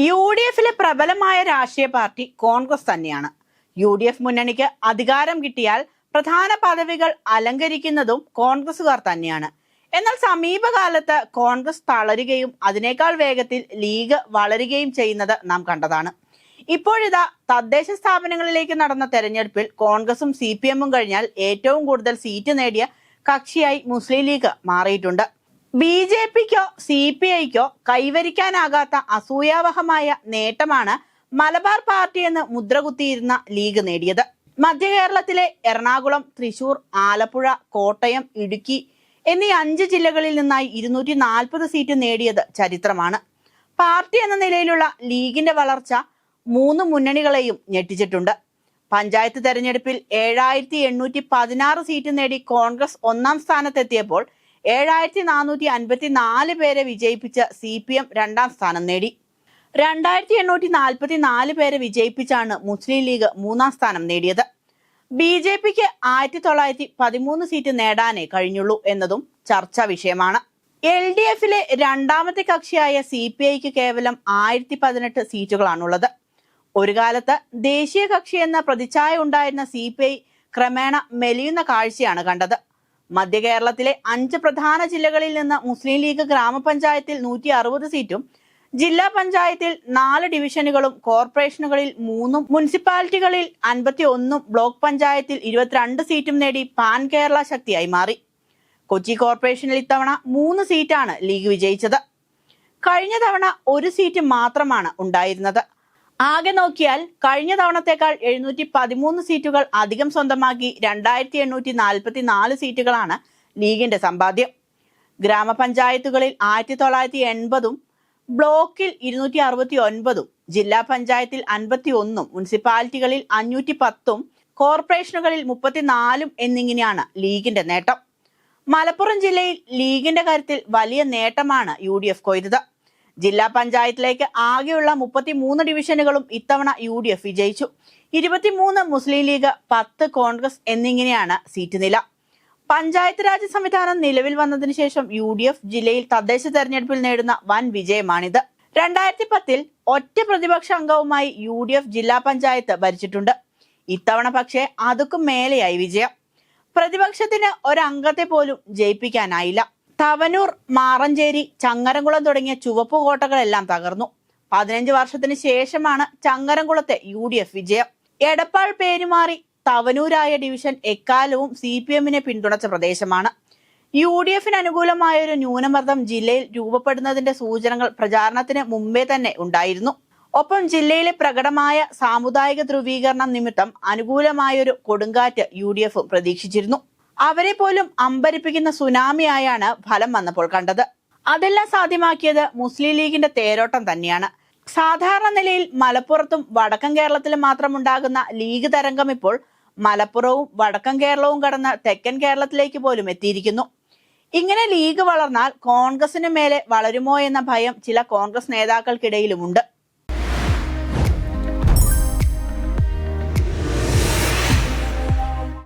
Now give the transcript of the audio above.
യു.ഡി.എഫിലെ പ്രബലമായ രാഷ്ട്രീയ പാർട്ടി കോൺഗ്രസ് തന്നെയാണ്. യു.ഡി.എഫ് മുന്നണിക്ക് അധികാരം കിട്ടിയാൽ പ്രധാന പദവികൾ അലങ്കരിക്കുന്നതും കോൺഗ്രസുകാർ തന്നെയാണ്. എന്നാൽ സമീപകാലത്ത് കോൺഗ്രസ് തളരുകയും അതിനേക്കാൾ വേഗത്തിൽ ലീഗ് വളരുകയും ചെയ്യുന്നത് നാം കണ്ടതാണ്. ഇപ്പോഴിതാ തദ്ദേശ സ്ഥാപനങ്ങളിലേക്ക് നടന്ന തെരഞ്ഞെടുപ്പിൽ കോൺഗ്രസും CPM-ഉം കഴിഞ്ഞാൽ ഏറ്റവും കൂടുതൽ സീറ്റ് നേടിയ കക്ഷിയായി മുസ്ലിം ലീഗ് മാറിയിട്ടുണ്ട്. BJP-ക്കോ CPI-ക്കോ കൈവരിക്കാനാകാത്ത അസൂയാവഹമായ നേട്ടമാണ് മലബാർ പാർട്ടി എന്ന് മുദ്രകുത്തിയിരുന്ന ലീഗ് നേടിയത്. മധ്യ കേരളത്തിലെ എറണാകുളം, തൃശൂർ, ആലപ്പുഴ, കോട്ടയം, ഇടുക്കി എന്നീ 5 ജില്ലകളിൽ നിന്നായി 240 സീറ്റ് നേടിയത് ചരിത്രമാണ്. പാർട്ടി എന്ന നിലയിലുള്ള ലീഗിന്റെ വളർച്ച 3 മുന്നണികളെയും ഞെട്ടിച്ചിട്ടുണ്ട്. പഞ്ചായത്ത് തെരഞ്ഞെടുപ്പിൽ 7816 സീറ്റ് നേടി കോൺഗ്രസ് 1-ാം സ്ഥാനത്തെത്തിയപ്പോൾ 7454 പേരെ വിജയിപ്പിച്ച് CPM 2-ാം സ്ഥാനം നേടി. 2844 പേരെ വിജയിപ്പിച്ചാണ് മുസ്ലിം ലീഗ് 3-ാം സ്ഥാനം നേടിയത്. BJP-ക്ക് 1913 സീറ്റ് നേടാനേ കഴിഞ്ഞുള്ളൂ എന്നതും ചർച്ചാ വിഷയമാണ്. LDF-ലെ രണ്ടാമത്തെ കക്ഷിയായ CPI-ക്ക് കേവലം 1018 സീറ്റുകളാണുള്ളത്. ഒരു കാലത്ത് ദേശീയ കക്ഷി എന്ന പ്രതിച്ഛായ ഉണ്ടായിരുന്ന CPI ക്രമേണ മെലിയുന്ന കാഴ്ചയാണ് കണ്ടത്. മധ്യ കേരളത്തിലെ 5 പ്രധാന ജില്ലകളിൽ നിന്ന് മുസ്ലിം ലീഗ് ഗ്രാമപഞ്ചായത്തിൽ 160 സീറ്റും, ജില്ലാ പഞ്ചായത്തിൽ 4 ഡിവിഷനുകളും, കോർപ്പറേഷനുകളിൽ 3, മുനിസിപ്പാലിറ്റികളിൽ 51, ബ്ലോക്ക് പഞ്ചായത്തിൽ 22 സീറ്റും നേടി പാൻ കേരള ശക്തിയായി മാറി. കൊച്ചി കോർപ്പറേഷനിൽ ഇത്തവണ 3 സീറ്റാണ് ലീഗ് വിജയിച്ചത്. കഴിഞ്ഞ തവണ 1 സീറ്റ് മാത്രമാണ് ഉണ്ടായിരുന്നത്. ആകെ നോക്കിയാൽ കഴിഞ്ഞ തവണത്തേക്കാൾ 713 സീറ്റുകൾ അധികം സ്വന്തമാക്കി 2844 സീറ്റുകളാണ് ലീഗിന്റെ സമ്പാദ്യം. ഗ്രാമപഞ്ചായത്തുകളിൽ 1980-ഉം, ബ്ലോക്കിൽ 269-ഉം, ജില്ലാ പഞ്ചായത്തിൽ 51-ഉം, മുനിസിപ്പാലിറ്റികളിൽ 510-ഉം, കോർപ്പറേഷനുകളിൽ 34-ഉം എന്നിങ്ങനെയാണ് ലീഗിന്റെ നേട്ടം. മലപ്പുറം ജില്ലയിൽ ലീഗിന്റെ കാര്യത്തിൽ വലിയ നേട്ടമാണ് UDF കൊയ്തത്. ജില്ലാ പഞ്ചായത്തിലേക്ക് ആകെയുള്ള 33 ഡിവിഷനുകളും ഇത്തവണ UDF വിജയിച്ചു. 23 മുസ്ലിം ലീഗ്, 10 കോൺഗ്രസ് എന്നിങ്ങനെയാണ് സീറ്റ് നില. പഞ്ചായത്ത് രാജ് സംവിധാനം നിലവിൽ വന്നതിന് ശേഷം UDF ജില്ലയിൽ തദ്ദേശ തെരഞ്ഞെടുപ്പിൽ നേടുന്ന വൻ വിജയമാണിത്. 2010-ൽ ഒറ്റ പ്രതിപക്ഷ അംഗവുമായി UDF ജില്ലാ പഞ്ചായത്ത് ഭരിച്ചിട്ടുണ്ട്. ഇത്തവണ പക്ഷേ അതുക്കും മേലെയായി വിജയം. പ്രതിപക്ഷത്തിന് ഒരംഗത്തെ പോലും ജയിപ്പിക്കാനായില്ല. തവനൂർ, മാറഞ്ചേരി, ചങ്ങരംകുളം തുടങ്ങിയ ചുവപ്പ് കോട്ടകളെല്ലാം തകർന്നു. 15 വർഷത്തിന് ശേഷമാണ് ചങ്ങരംകുളത്തെ UDF വിജയം. എടപ്പാൾ പേരുമാറി തവനൂരായ ഡിവിഷൻ എക്കാലവും CPM-നെ പിന്തുണച്ച പ്രദേശമാണ്. UDF-ന് അനുകൂലമായ ഒരു ന്യൂനമർദ്ദം ജില്ലയിൽ രൂപപ്പെടുന്നതിന്റെ സൂചനകൾ പ്രചാരണത്തിന് മുമ്പേ തന്നെ ഉണ്ടായിരുന്നു. ഒപ്പം ജില്ലയിലെ പ്രകടമായ സാമുദായിക ധ്രുവീകരണം നിമിത്തം അനുകൂലമായൊരു കൊടുങ്കാറ്റ് UDF പ്രതീക്ഷിച്ചിരുന്നു. അവരെ പോലും അമ്പരിപ്പിക്കുന്ന സുനാമിയായാണ് ഫലം വന്നപ്പോൾ കണ്ടത്. അതെല്ലാം സാധ്യമാക്കിയത് മുസ്ലിം ലീഗിന്റെ തേരോട്ടം തന്നെയാണ്. സാധാരണ നിലയിൽ മലപ്പുറത്തും വടക്കൻ കേരളത്തിലും മാത്രമുണ്ടാകുന്ന ലീഗ് തരംഗം ഇപ്പോൾ മലപ്പുറവും വടക്കൻ കേരളവും കടന്ന് തെക്കൻ കേരളത്തിലേക്ക് പോലും എത്തിയിരിക്കുന്നു. ഇങ്ങനെ ലീഗ് വളർന്നാൽ കോൺഗ്രസിന് മേലെ വളരുമോ എന്ന ഭയം ചില കോൺഗ്രസ് നേതാക്കൾക്കിടയിലുമുണ്ട്.